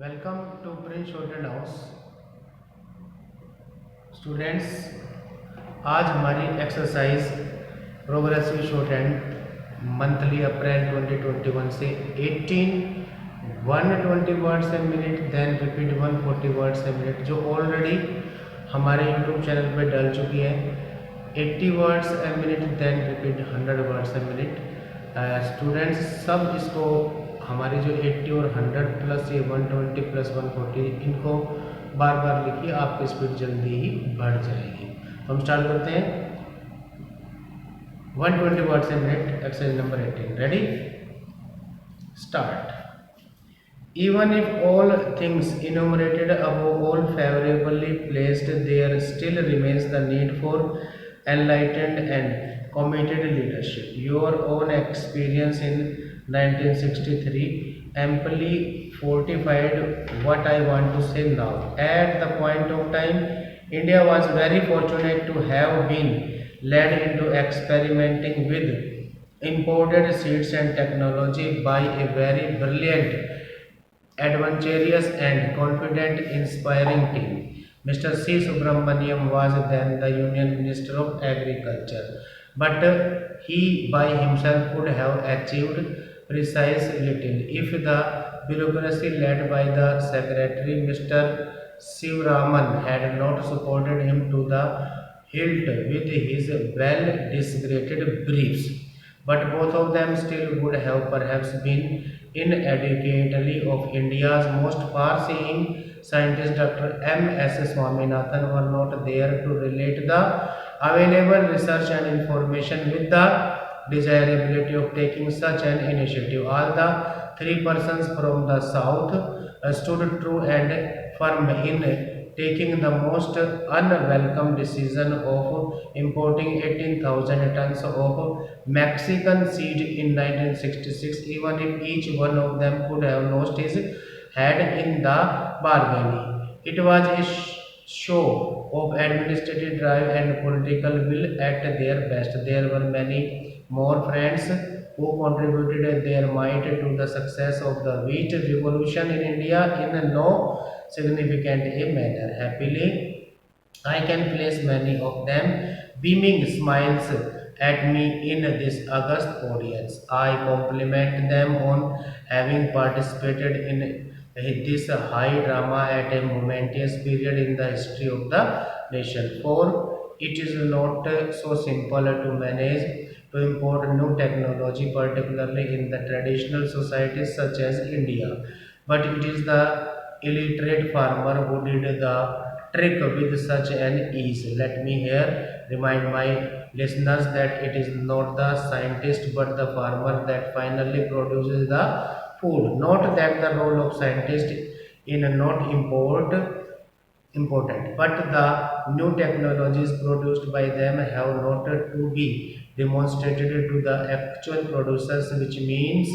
Welcome to Prince shorthand house. Students, आज हमारी exercise progressive shorthand monthly April 2021 से 18 120 words a minute then repeat 140 words a minute जो already हमारे YouTube channel पे डल चुकी है। 80 words a minute then repeat 100 words a minute. Students सब इसको हमारी जो 80 और 100 प्लस ये 120 प्लस 140 इनको बार बार लिखिए, आपकी स्पीड जल्दी ही बढ़ जाएगी। तो हम स्टार्ट करते हैं। 120 words a minute, exercise number 18। Ready, start. Even if all things enumerated above all favorably placed, there still remains the need for enlightened and committed leadership. Your own experience in 1963 amply fortified what I want to say now. At the point of time, India was very fortunate to have been led into experimenting with imported seeds and technology by a very brilliant, adventurous and confident, inspiring team. Mr. C. Subramaniam was then the Union Minister of Agriculture, but he by himself could have achieved precise little if the bureaucracy led by the Secretary Mr. Sivaraman had not supported him to the hilt with his well-disgusted briefs. But both of them still would have perhaps been inadequately of India's most far-seeing scientists. Dr. M.S. Swaminathan were not there to relate the available research and information with the desirability of taking such an initiative. All the three persons from the south stood true and firm in taking the most unwelcome decision of importing 18,000 tons of Mexican seed in 1966, even if each one of them could have lost his head in the bargain. It was a show of administrative drive and political will at their best. There were many more friends who contributed their might to the success of the wheat revolution in India in no significant a manner. Happily, I can place many of them beaming smiles at me in this august audience. I compliment them on having participated in this high drama at a momentous period in the history of the nation. For it is not so simple to manage to import new technology, particularly in the traditional societies such as India. But it is the illiterate farmer who did the trick with such an ease. Let me here remind my listeners that it is not the scientist but the farmer that finally produces the food. Not that the role of scientist in not important, but the new technologies produced by them have not to be demonstrated to the actual producers, which means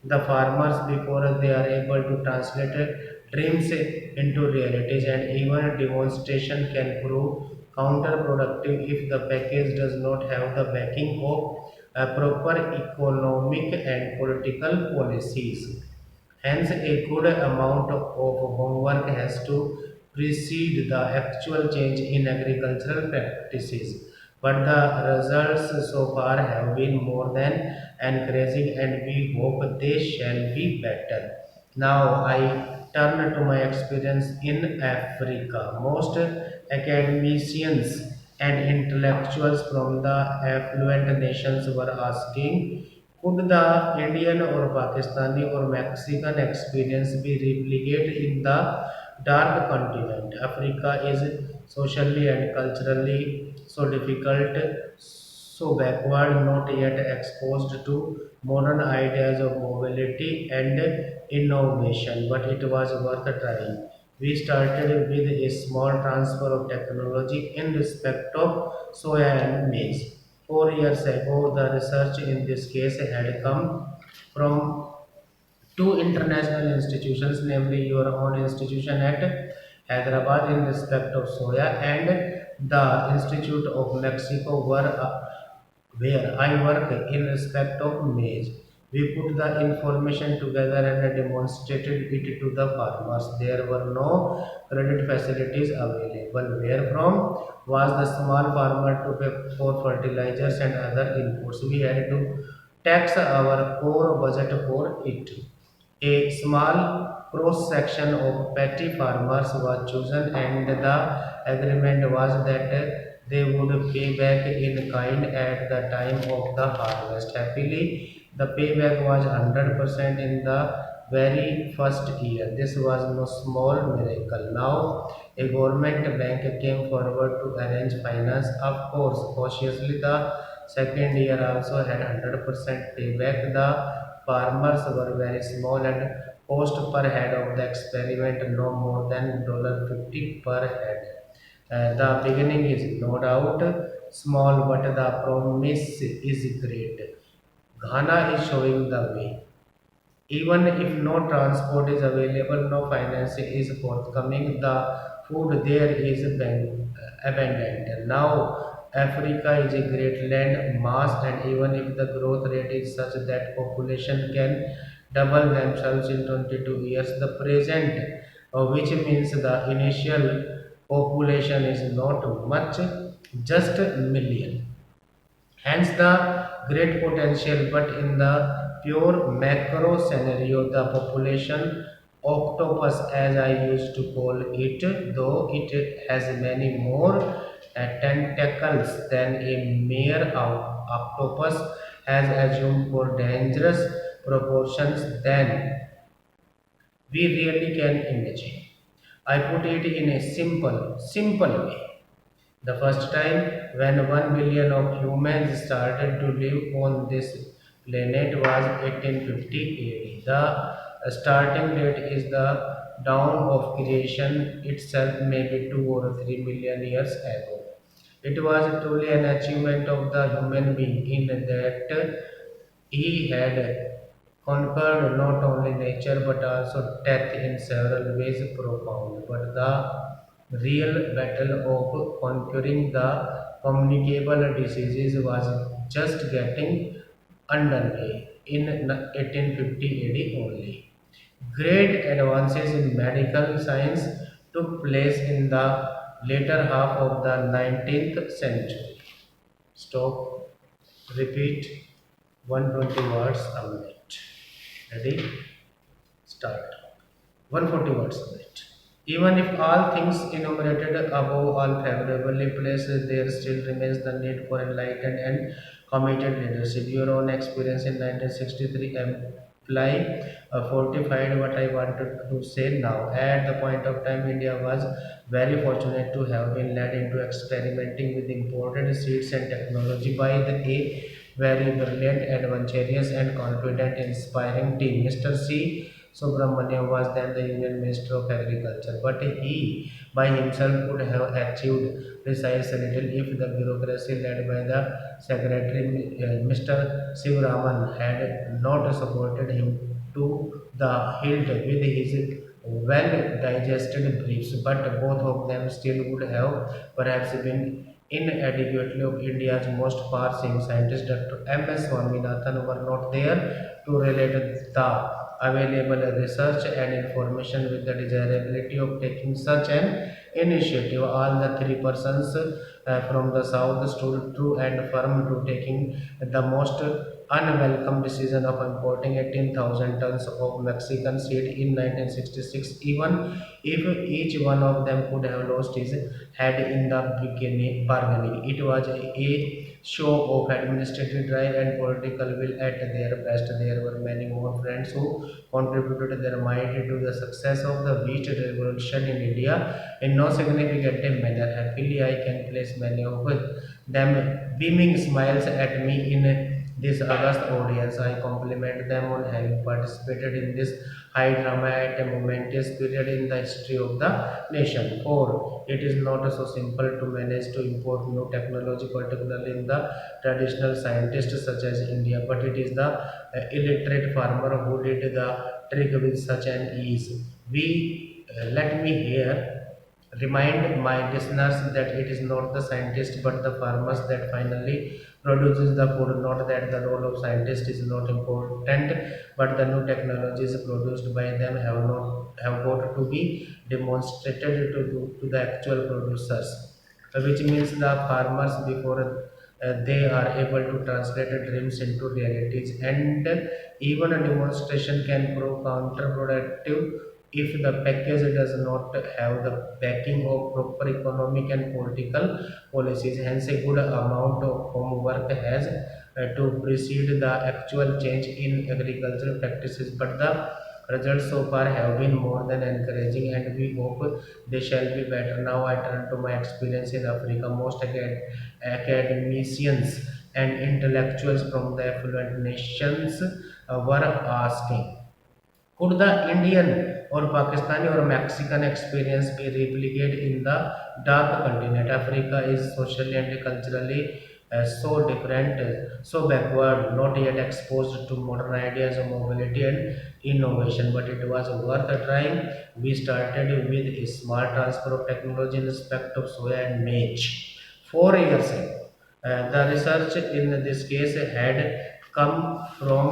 the farmers before they are able to translate dreams into realities, and even demonstration can prove counterproductive if the package does not have the backing of proper economic and political policies. Hence, a good amount of homework has to precede the actual change in agricultural practices. But the results so far have been more than encouraging, and we hope they shall be better. Now, I turn to my experience in Africa. Most academicians and intellectuals from the affluent nations were asking, could the Indian or Pakistani or Mexican experience be replicated in the dark continent? Africa is socially and culturally so difficult, so backward, not yet exposed to modern ideas of mobility and innovation, but it was worth trying. We started with a small transfer of technology in respect of soya and maize. 4 years ago, the research in this case had come from two international institutions, namely your own institution at Hyderabad in respect of soya and the Institute of Mexico where I work in respect of maize. We put the information together and demonstrated it to the farmers. There were no credit facilities available. Where from was the small farmer to pay for fertilizers and other inputs? We had to tax our core budget for it. A small cross section of petty farmers was chosen, and the agreement was that they would pay back in kind at the time of the harvest. Happily, the payback was 100% in the very first year. This was no small miracle. Now, a government bank came forward to arrange finance. Of course, cautiously, the second year also had 100% payback. The farmers were very small and cost per head of the experiment no more than $50 per head. The beginning is no doubt small, but the promise is great. Ghana is showing the way. Even if no transport is available, no financing is forthcoming, the food there is abundant. Now, Africa is a great land mass, and even if the growth rate is such that population can double themselves in 22 years, the present, which means the initial population is not much, just million. Hence the great potential, but in the pure macro scenario, the population octopus, as I used to call it, though it has many more tentacles than a mere octopus, has assumed for dangerous proportions than we really can imagine. I put it in a simple way. The first time when 1 billion of humans started to live on this planet was 1850 AD. The starting date is the dawn of creation itself, maybe 2 or 3 million years ago. It was truly an achievement of the human being in that he had conquered not only nature but also death in several ways profound. But the real battle of conquering the communicable diseases was just getting underway in 1850 AD only. Great advances in medical science took place in the later half of the 19th century. Stop. Repeat 120 words a minute. Ready? Start. 140 words a minute. Even if all things enumerated above are favorably placed, there still remains the need for enlightened and committed leadership. Your own experience in 1963 imply fortified what I wanted to say now. At the point of time, India was very fortunate to have been led into experimenting with imported seeds and technology by the a very brilliant, adventurous, and confident, inspiring team. Mr. C. Subramaniam was then the Union Minister of Agriculture, but he by himself could have achieved precisely little if the bureaucracy led by the Secretary Mr. Sivaraman had not supported him to the hilt with his well digested briefs, but both of them still would have perhaps been inadequately of India's most far-seeing scientist Dr. M.S. Swaminathan were not there to relate the available research and information with the desirability of taking such an initiative. All the three persons from the south stood true and firm to taking the most unwelcome decision of importing 18,000 tons of Mexican seed in 1966, even if each one of them could have lost his head in the bargaining. It was a show of administrative drive and political will at their best. There were many more friends who contributed their might to the success of the wheat revolution in India in no significant manner. Happily, I can place many of them beaming smiles at me in this august audience. I compliment them on having participated in this high drama at a momentous period in the history of the nation. For it is not so simple to manage to import new technology, particularly in the traditional scientists such as India, but it is the illiterate farmer who did the trick with such an ease. We let me here remind my listeners that it is not the scientist but the farmers that finally produces the food. Not that the role of scientist is not important, but the new technologies produced by them have got to be demonstrated to the actual producers, which means the farmers before they are able to translate dreams into realities. And even a demonstration can prove counterproductive if the package does not have the backing of proper economic and political policies. Hence, a good amount of homework has to precede the actual change in agricultural practices. But the results so far have been more than encouraging, and we hope they shall be better. Now, I turn to my experience in Africa. Most academicians and intellectuals from the affluent nations were asking, could the Indian or Pakistani or Mexican experience be replicated in the dark continent? Africa is socially and culturally so different, so backward, not yet exposed to modern ideas of mobility and innovation, but it was worth trying. We started with a small transfer of technology in respect of soya and maize 4 years ago. The research in this case had come from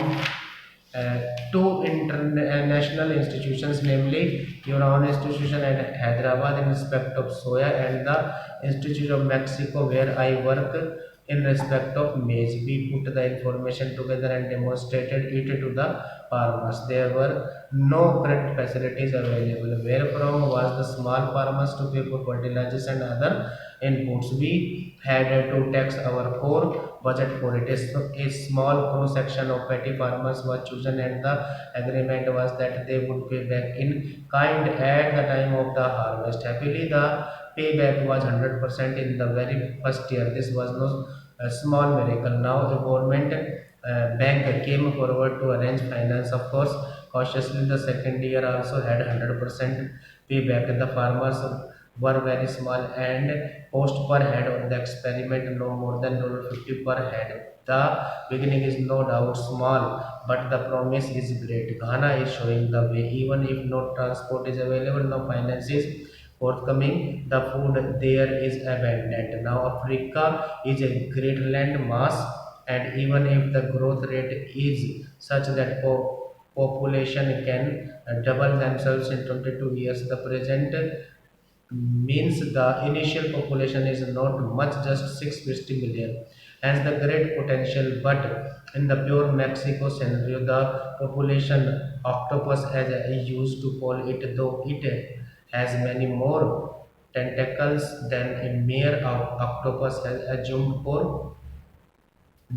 uh, two international institutions, namely Union Institution at Hyderabad in respect of soya and the Institute of Mexico where I work in respect of maize. We put the information together and demonstrated it to the farmers. There were no credit facilities available. Where from was the small farmers to pay for fertilizers and other inputs? We had to tax our core budget for it. A small cross section of petty farmers was chosen, and the agreement was that they would pay back in kind at the time of the harvest. Happily, the payback was 100% in the very first year. This was no small miracle. Now, a government bank came forward to arrange finance. Of course, cautiously, the second year also had 100% payback. The farmers were very small, and cost per head of the experiment no more than $50 per head. The beginning is no doubt small, but the promise is great. Ghana is showing the way. Even if no transport is available, no finance is forthcoming, the food there is abundant. Now Africa is a great land mass, and even if the growth rate is such that population can double themselves in 22 years, the present means the initial population is not much, just 650 million, has the great potential. But in the pure Mexico scenario, the population octopus, as I used to call it, though it has many more tentacles than a mere octopus has assumed for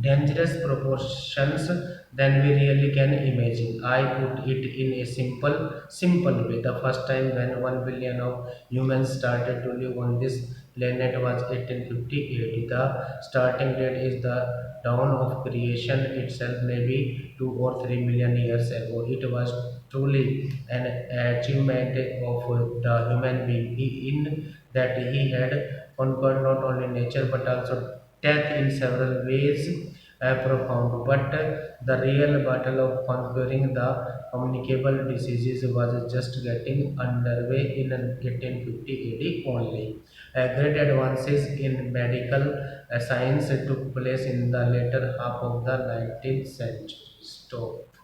dangerous proportions than we really can imagine. I put it in a simple way. The first time when 1 billion of humans started to live on this planet was 1850 AD. The starting date is the dawn of creation itself, maybe 2 or 3 million years ago. It was truly an achievement of the human being in that he had conquered not only nature but also death in several ways profound. But the real battle of conquering the communicable diseases was just getting underway in 1850 AD only. Great advances in medical science took place in the later half of the 19th century. Stop.